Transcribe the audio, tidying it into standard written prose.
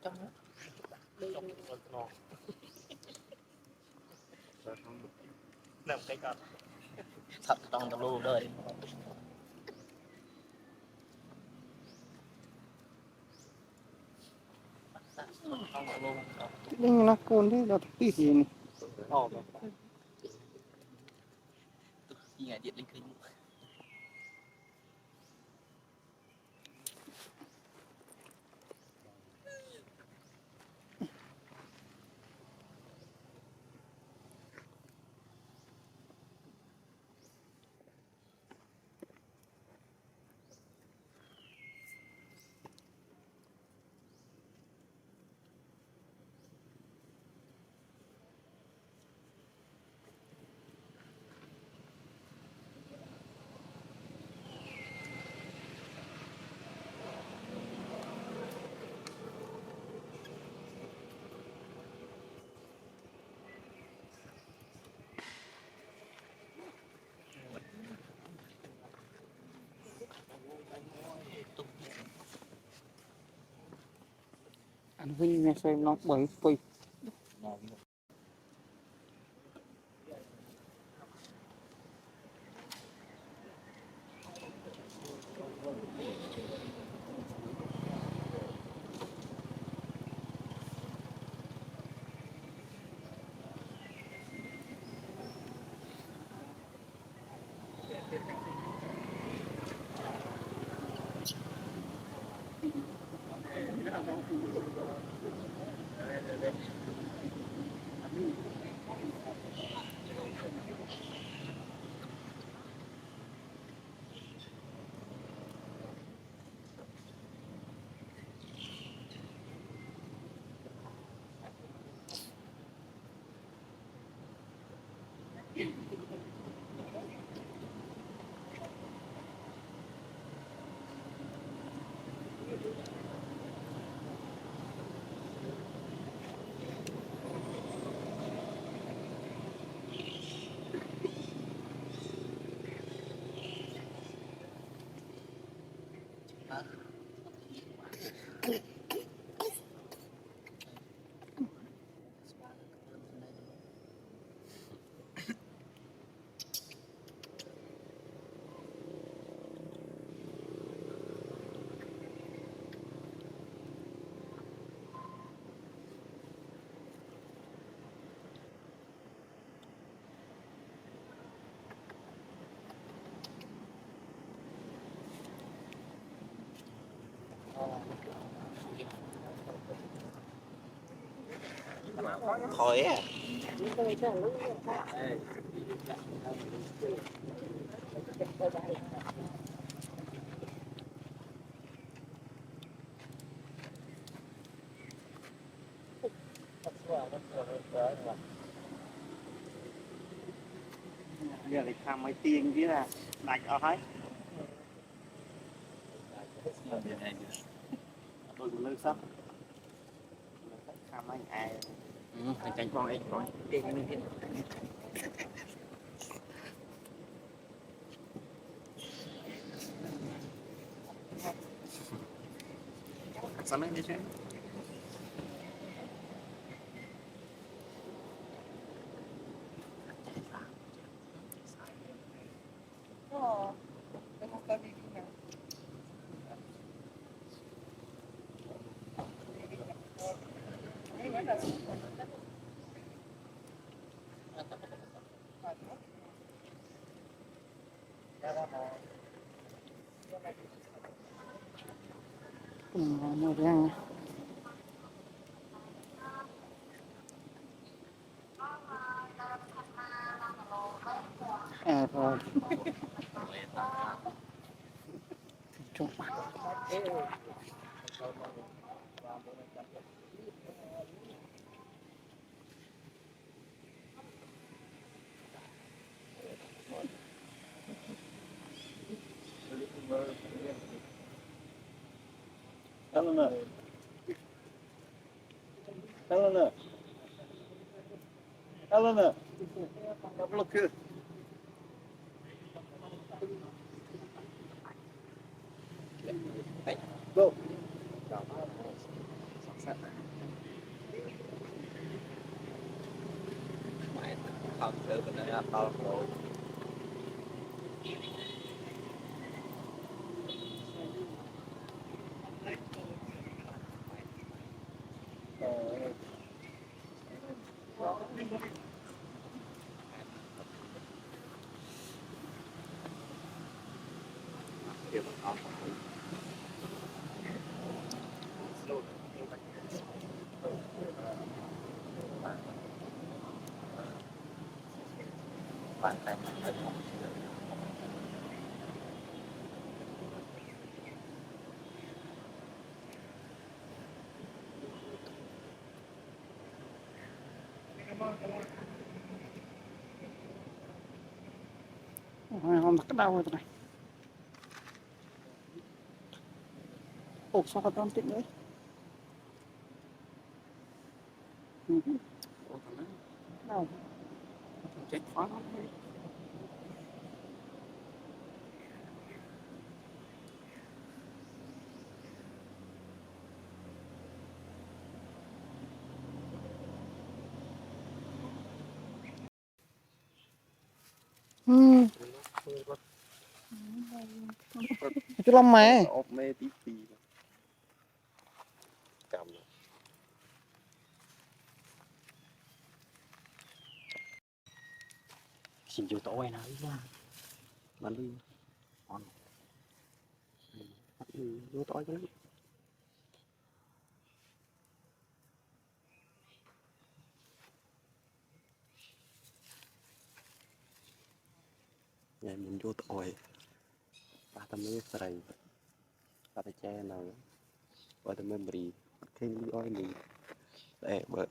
trong đó trong ngon nằm cái con thật trong tầm luôn đời nhưng nó cồn thế là tí gì này ngày điện linh kinh anh Vinh nghe xem nó bởi phì khỏi à giờ lại tham mấy tiền chứ là đạch ở hết tôi cũng lơ sắp tham mấy ai cánh con ấy con tiền mình hết sao nó như thế mua ra rồi chụp Tao nè. Tao nè. Tao nè. Tao block kia. Go. mày không được bên đây tao rồi kêu mà không bạn tay không bắt đầu rồi này. Ủa sao có con tịnh đấy? Đâu? Chết khó lắm. Chú Lâm mà. Ốp mê tí tí. Cầm. Xin chú tối nào ra. Bắn đi. Còn Bắn đi. Vô tối cái lắm. Ngày mình vô tội. Ba tầm mấy sợi. Ba tay che nào. Ba tầm mấy mì. Khi đi oi mì. Để bớt.